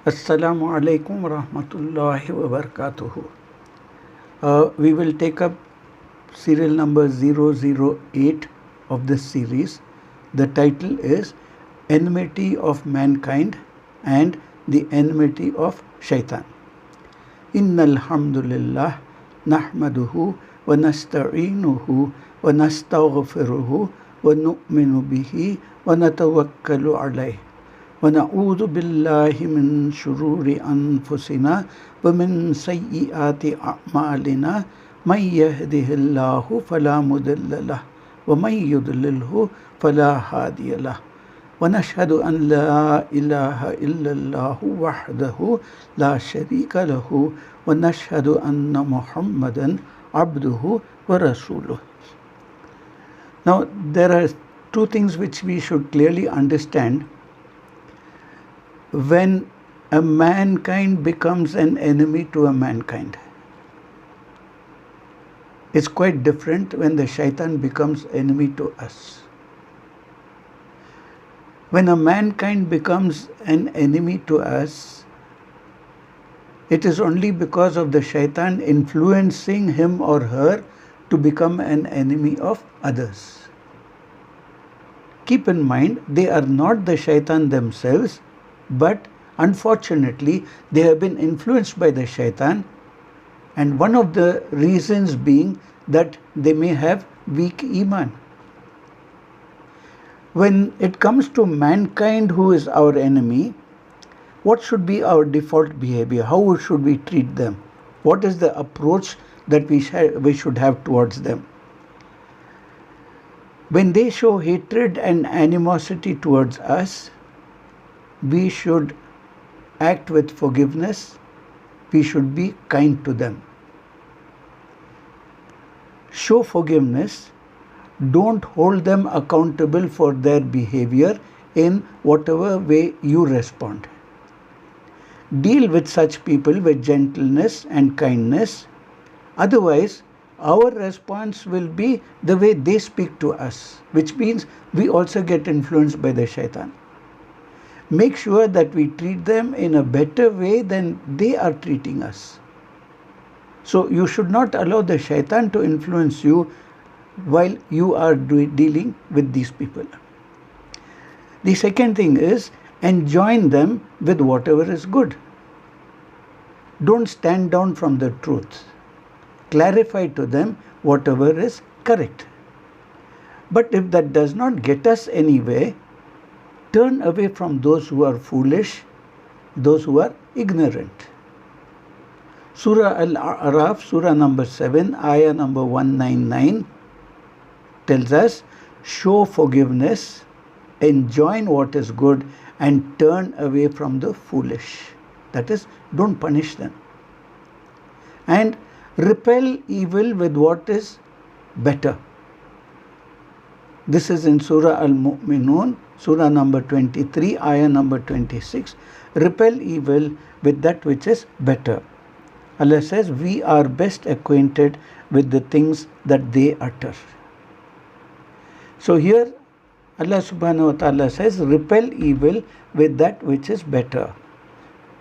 Assalamu alaikum wa rahmatullahi wa barakatuhu. We will take up serial number 008 of this series. The title is Enmity of Mankind and the Enmity of Shaitan. Innal hamdulillah nahmaduhu wa nasta'inuhu wa nastaghfiruhu wa nu'minu bihi wa natawakkalu alayhi. ونعوذ بالله من شرور أنفسنا ومن سيئات أعمالنا من يهده الله فلا مضل له ومن يضلله فلا هادي له ونشهد أن لا إله إلا الله وحده لا شريك له ونشهد أن محمدا عبده ورسوله. Now there are two things which we should clearly understand. When a mankind becomes an enemy to a mankind, it's quite different when the shaitan becomes enemy to us. When a mankind becomes an enemy to us, it is only because of the shaitan influencing him or her to become an enemy of others. Keep in mind, they are not the shaitan themselves, but unfortunately they have been influenced by the shaitan, and one of the reasons being that they may have weak iman. When it comes to mankind who is our enemy, what should be our default behavior? How should we treat them? What is the approach that we should have towards them? When they show hatred and animosity towards us, we should act with forgiveness. We should be kind to them. Show forgiveness. Don't hold them accountable for their behavior in whatever way you respond. Deal with such people with gentleness and kindness. Otherwise, our response will be the way they speak to us, which means we also get influenced by the shaitan. Make sure that we treat them in a better way than they are treating us. So you should not allow the shaitan to influence you while you are dealing with these people. The second thing is, enjoin them with whatever is good. Don't stand down from the truth. Clarify to them whatever is correct. But if that does not get us anywhere, turn away from those who are foolish, those who are ignorant. Surah Al-A'raf, Surah number 7, Ayah number 199 tells us, show forgiveness, enjoin what is good, and turn away from the foolish. That is, don't punish them. And repel evil with what is better. This is in Surah Al-Mu'minun, Surah number 23, Ayah number 26. Repel evil with that which is better. Allah says, we are best acquainted with the things that they utter. So here Allah subhanahu wa ta'ala says, repel evil with that which is better.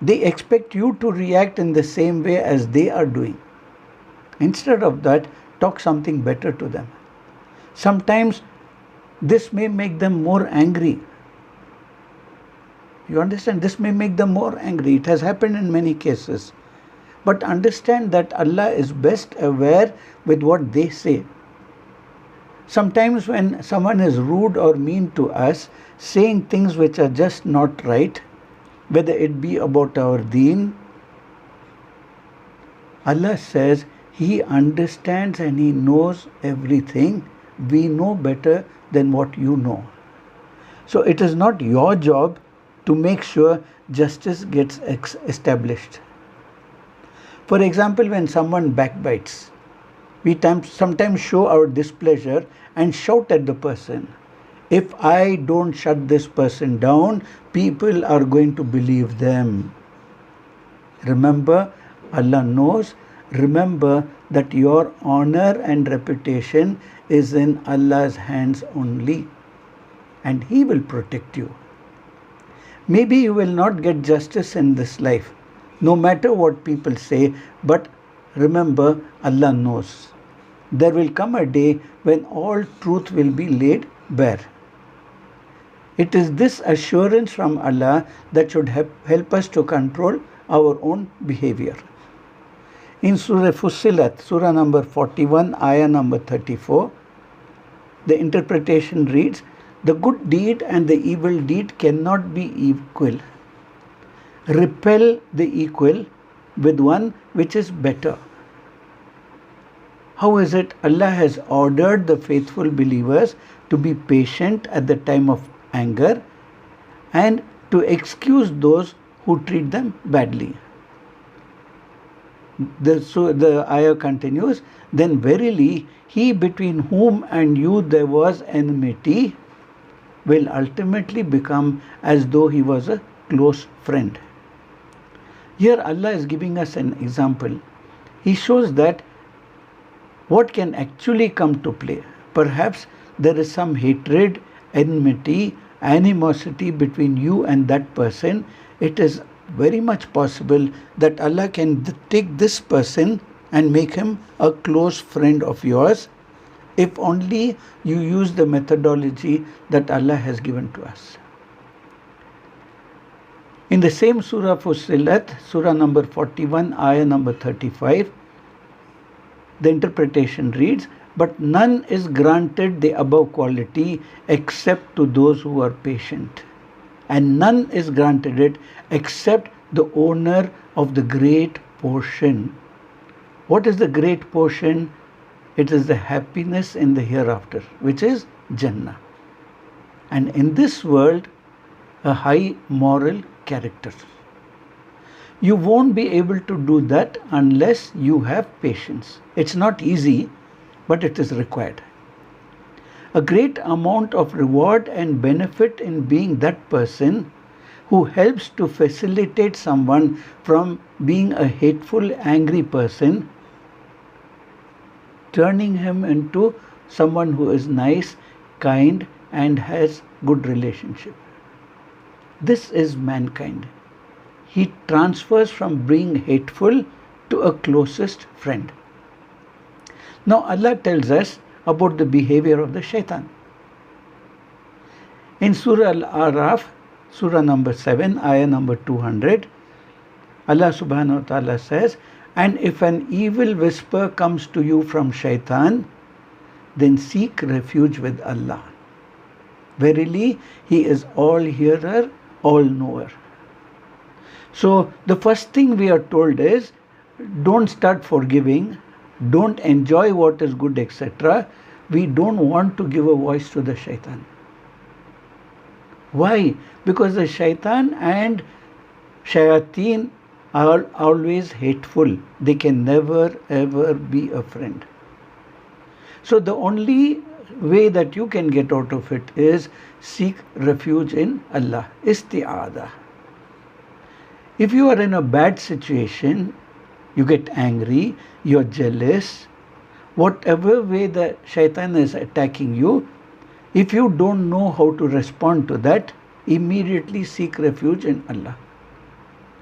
They expect you to react in the same way as they are doing. Instead of that, talk something better to them. Sometimes this may make them more angry. You understand? This may make them more angry. It has happened in many cases. But understand that Allah is best aware with what they say. Sometimes when someone is rude or mean to us, saying things which are just not right, whether it be about our deen, Allah says He understands and He knows everything. We know better than what you know. So it is not your job to make sure justice gets established. For example, when someone backbites, we sometimes show our displeasure and shout at the person. If I don't shut this person down, people are going to believe them. Remember, Allah knows. Remember that your honor and reputation is in Allah's hands only, and He will protect you. Maybe you will not get justice in this life, no matter what people say, but remember, Allah knows. There will come a day when all truth will be laid bare. It is this assurance from Allah that should help us to control our own behavior. In Surah Fussilat, Surah number 41, Ayah number 34, the interpretation reads, "The good deed and the evil deed cannot be equal. Repel the equal with one which is better." How is it Allah has ordered the faithful believers to be patient at the time of anger and to excuse those who treat them badly? The ayah continues, "Then verily he between whom and you there was enmity will ultimately become as though he was a close friend." Here Allah is giving us an example. He shows that what can actually come to play. Perhaps there is some hatred, enmity, animosity between you and that person. It is very much possible that Allah can take this person and make him a close friend of yours if only you use the methodology that Allah has given to us. In the same Surah Fussilat, Surah number 41, Ayah number 35, the interpretation reads, "But none is granted the above quality except to those who are patient. And none is granted it except the owner of the great portion." What is the great portion? It is the happiness in the hereafter, which is Jannah. And in this world, a high moral character. You won't be able to do that unless you have patience. It's not easy, but it is required. A great amount of reward and benefit in being that person who helps to facilitate someone from being a hateful, angry person, turning him into someone who is nice, kind, and has good relationship. This is mankind. He transfers from being hateful to a closest friend. Now Allah tells us about the behavior of the shaitan. In Surah Al-Araf, Surah number 7, Ayah number 200, Allah subhanahu wa ta'ala says, "And if an evil whisper comes to you from shaitan, then seek refuge with Allah. Verily, He is all hearer, all knower." So the first thing we are told is, don't start forgiving, don't enjoy what is good, etc. We don't want to give a voice to the shaitan. Why? Because the shaitan and shayateen are always hateful. They can never ever be a friend. So the only way that you can get out of it is seek refuge in Allah. Isti'adah. If you are in a bad situation, you get angry, you're jealous, whatever way the shaitan is attacking you, if you don't know how to respond to that, immediately seek refuge in Allah.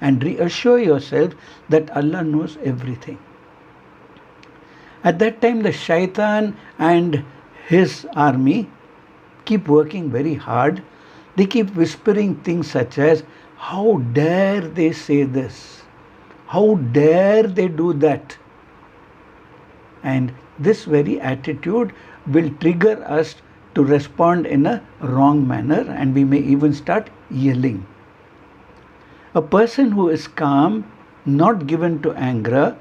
And reassure yourself that Allah knows everything. At that time, the shaitan and his army keep working very hard. They keep whispering things such as, "How dare they say this? How dare they do that?" And this very attitude will trigger us to respond in a wrong manner, and we may even start yelling. A person who is calm, not given to anger,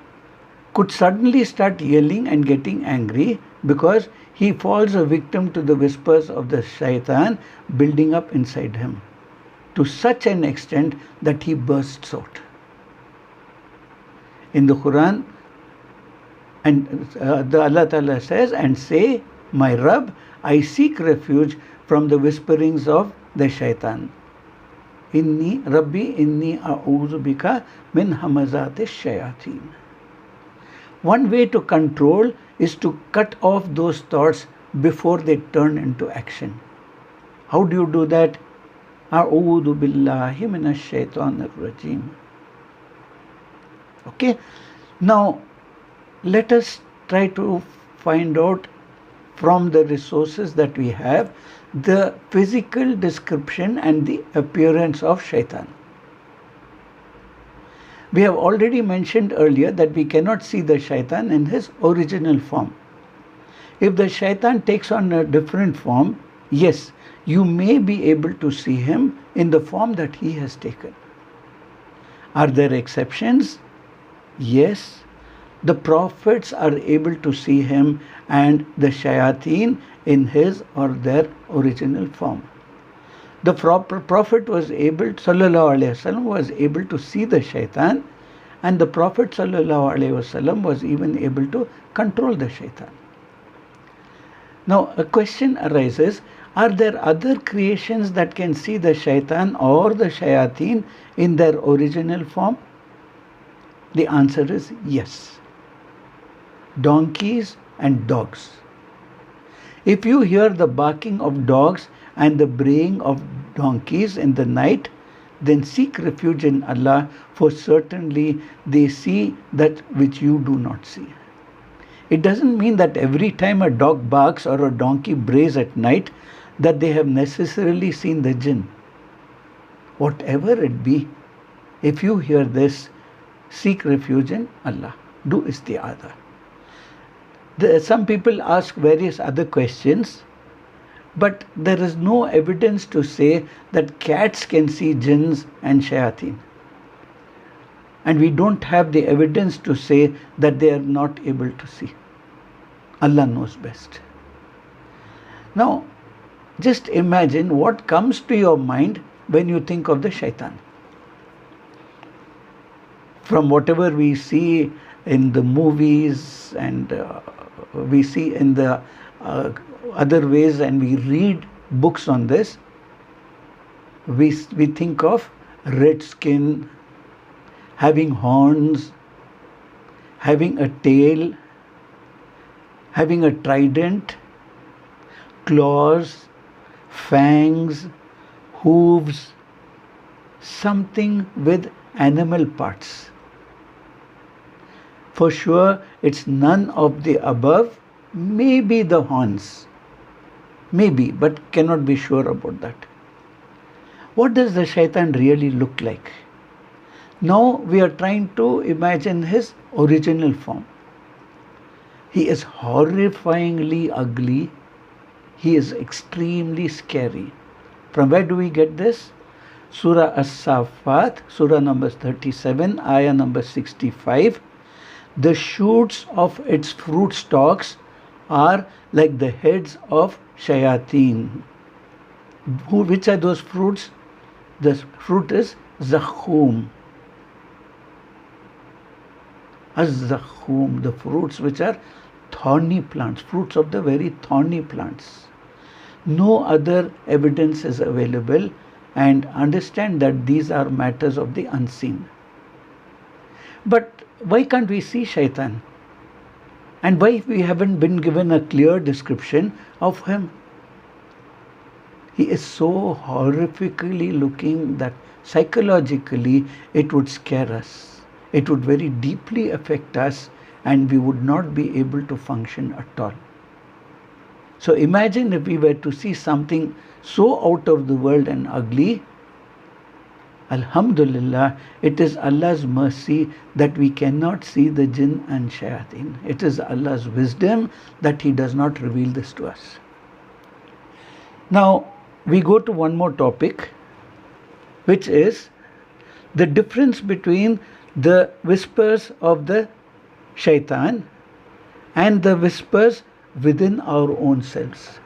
could suddenly start yelling and getting angry because he falls a victim to the whispers of the shaitan building up inside him to such an extent that he bursts out. In the Quran, and the Allah Ta'ala says, "And say, my Rabb, I seek refuge from the whisperings of the shaitan. Inni Rabbi inni a'udhu bika min hamazati shayateen." One way to control is to cut off those thoughts before they turn into action. How do you do that? A'udhu billahi minash shaitanir rajim. Okay, now let us try to find out from the resources that we have the physical description and the appearance of shaitan. We have already mentioned earlier that we cannot see the shaitan in his original form. If the shaitan takes on a different form, yes, you may be able to see him in the form that he has taken. Are there exceptions? Yes. The prophets are able to see him and the shayateen in his or their original form. The Prophet was able, sallallahu alaihi wasallam, was able to see the shaitan, and the Prophet sallallahu alaihi wasallam was even able to control the shaitan. Now a question arises, are there other creations that can see the shaitan or the shayateen in their original form? The answer is yes. Donkeys and dogs. If you hear the barking of dogs and the braying of donkeys in the night, then seek refuge in Allah, for certainly they see that which you do not see. It doesn't mean that every time a dog barks or a donkey brays at night that they have necessarily seen the jinn. Whatever it be, if you hear this, seek refuge in Allah. Do isti'adha. Some people ask various other questions, but there is no evidence to say that cats can see jinns and shayateen. And we don't have the evidence to say that they are not able to see. Allah knows best. Now, just imagine what comes to your mind when you think of the shaitan. From whatever we see in the movies and we see in the other ways, and we read books on this, we think of red skin, having horns, having a tail, having a trident, claws, fangs, hooves, something with animal parts. For sure, it's none of the above, maybe the horns. Maybe, but cannot be sure about that. What does the shaitan really look like? Now we are trying to imagine his original form. He is horrifyingly ugly. He is extremely scary. From where do we get this? Surah As-Saffat, Surah number 37, Ayah number 65. The shoots of its fruit stalks are like the heads of shayateen. Which are those fruits? The fruit is zakhum. Az-zakhum, the fruits which are thorny plants, fruits of the very thorny plants. No other evidence is available, and understand that these are matters of the unseen. But why can't we see shaitan? And why we haven't been given a clear description of him? He is so horrifically looking that psychologically it would scare us. It would very deeply affect us, and we would not be able to function at all. So imagine if we were to see something so out of the world and ugly. Alhamdulillah, it is Allah's mercy that we cannot see the jinn and shayateen. It is Allah's wisdom that He does not reveal this to us. Now, we go to one more topic, which is the difference between the whispers of the shaitan and the whispers within our own selves.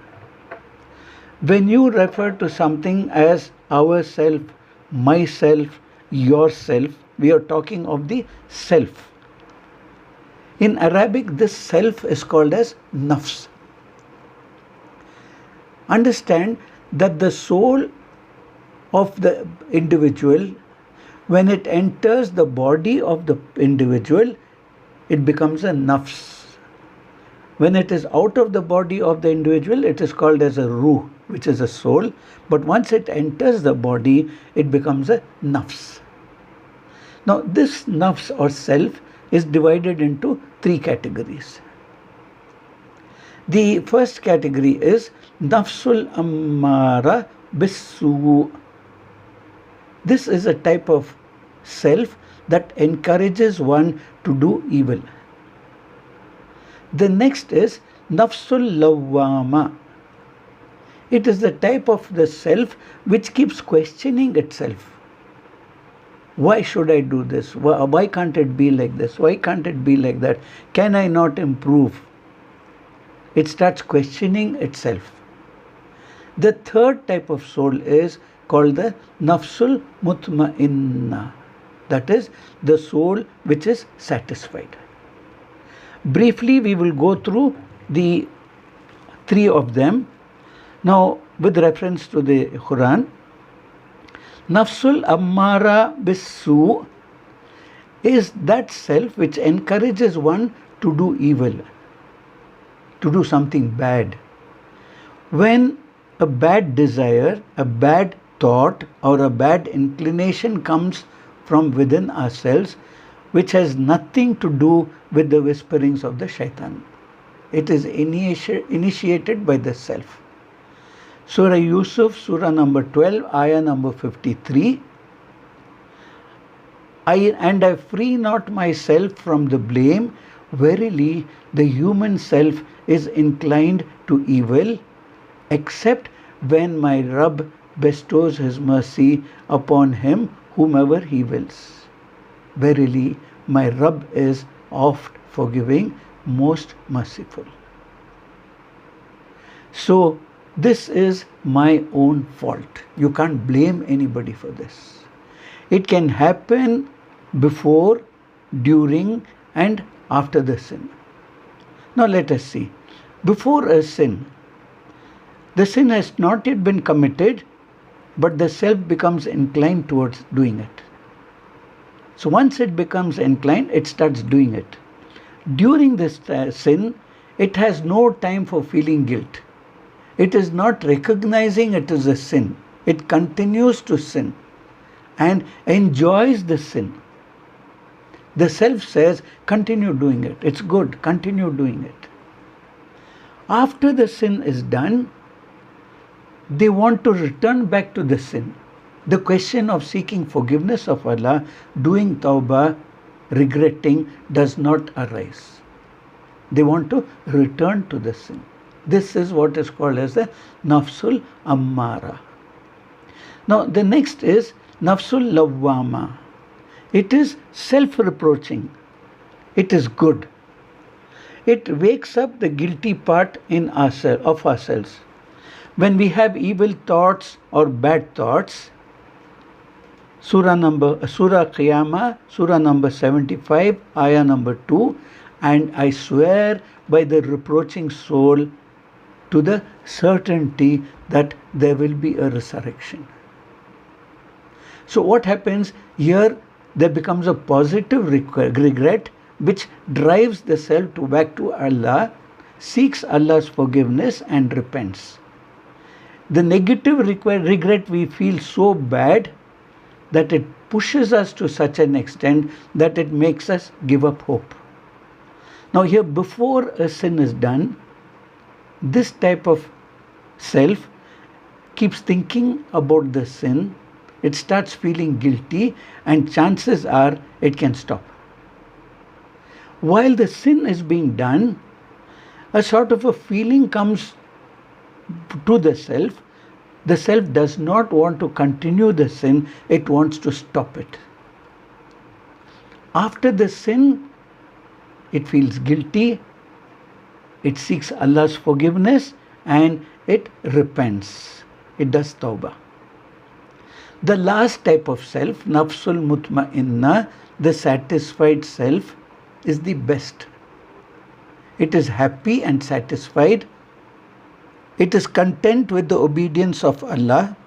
When you refer to something as ourself, myself, yourself, we are talking of the self. In Arabic, this self is called as nafs. Understand that the soul of the individual, when it enters the body of the individual, it becomes a nafs. When it is out of the body of the individual, it is called as a ruh, which is a soul, but once it enters the body, it becomes a nafs. Now, this nafs or self is divided into three categories. The first category is nafsul ammara bisu. This is a type of self that encourages one to do evil. The next is nafsul lawwama. It is the type of the self which keeps questioning itself. Why should I do this? Why can't it be like this? Why can't it be like that? Can I not improve? It starts questioning itself. The third type of soul is called the nafsul mutma'inna. That is the soul which is satisfied. Briefly, we will go through the three of them. Now, with reference to the Quran, nafsul ammara bisu is that self which encourages one to do evil, to do something bad. When a bad desire, a bad thought, or a bad inclination comes from within ourselves, which has nothing to do with the whisperings of the shaitan. It is initiated by the self. Surah Yusuf, Surah number 12, Ayah number 53. I free not myself from the blame. Verily, the human self is inclined to evil, except when my Rabb bestows his mercy upon him whomever he wills. Verily, my Rabb is oft forgiving, most merciful. So, this is my own fault. You can't blame anybody for this. It can happen before, during, and after the sin. Now let us see. Before a sin, the sin has not yet been committed, but the self becomes inclined towards doing it. So once it becomes inclined, it starts doing it. During this sin, it has no time for feeling guilt. It is not recognizing it is a sin. It continues to sin and enjoys the sin. The self says, continue doing it. It's good. Continue doing it. After the sin is done, they want to return back to the sin. The question of seeking forgiveness of Allah, doing tawbah, regretting does not arise. They want to return to the sin. This is what is called as the nafsul ammara. Now the next is nafsul lawwama. It is self-reproaching. It is good. It wakes up the guilty part in ourselves. When we have evil thoughts or bad thoughts, Surah Qiyamah, Surah number 75, Ayah number 2, and I swear by the reproaching soul to the certainty that there will be a resurrection. So what happens here? There becomes a positive regret which drives the self back to Allah, seeks Allah's forgiveness and repents. The negative regret we feel so bad that it pushes us to such an extent that it makes us give up hope. Now here, before a sin is done, this type of self keeps thinking about the sin. It starts feeling guilty, and chances are it can stop. While the sin is being done, a sort of a feeling comes to the self. The self does not want to continue the sin, it wants to stop it. After the sin, it feels guilty, it seeks Allah's forgiveness, and it repents. It does tawbah. The last type of self, nafsul mutma'inna, the satisfied self, is the best. It is happy and satisfied. It is content with the obedience of Allah,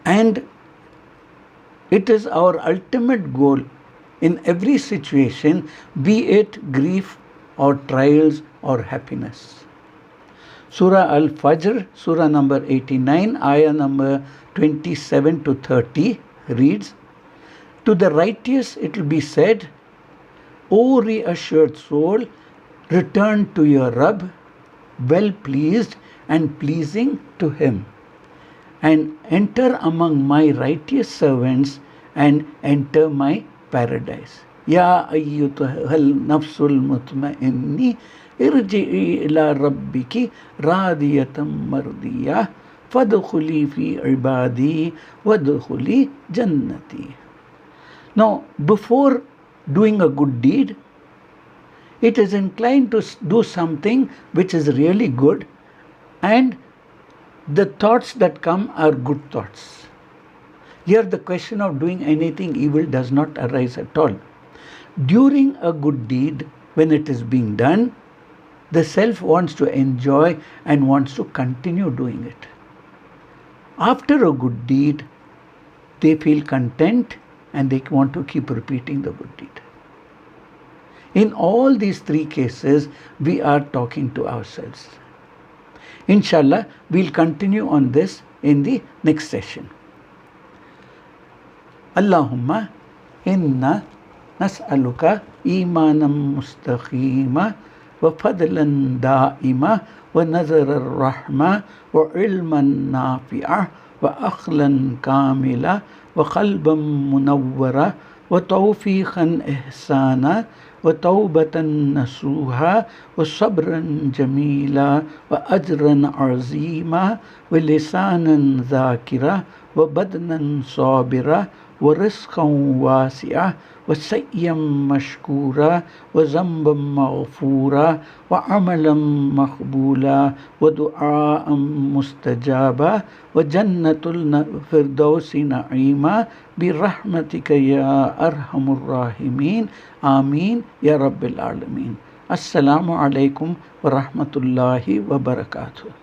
and it is our ultimate goal in every situation, be it grief or trials or happiness. Surah Al-Fajr, Surah number 89, Ayah number 27 to 30 reads, to the righteous it will be said, O reassured soul, return to your Rabb, well pleased and pleasing to him, and enter among my righteous servants and enter my paradise. Ya ayyuhal nafsul mutmainni irji'i ila rabbiki radiyatan mardiyah fadkhuli fi ibadi wadkhuli jannati. Now, before doing a good deed, it is inclined to do something which is really good, and the thoughts that come are good thoughts. Here the question of doing anything evil does not arise at all. During a good deed, when it is being done, the self wants to enjoy and wants to continue doing it. After a good deed, they feel content and they want to keep repeating the good deed. In all these three cases, we are talking to ourselves. Inshallah, we'll continue on this in the next session. Allahumma inna nas'aluka imanam mustaqima wa fadlan da'ima wa nazar ar-rahma wa ilman nafi'ah wa akhlan kamila wa qalban munawwara wa tawfiqan ihsana وتوبة نصوحا وصبرا جميلا وأجرا عظيما ولسانا ذاكرا وبدنا صابرا ورزقا واسعا وسعيا مشكورا وذنبا مغفورا وعملا مقبولا ودعاء مستجابا وجنة الفردوس نعيما برحمتك يا أرحم الراحمين آمين يا رب العالمين. السلام عليكم ورحمة الله وبركاته.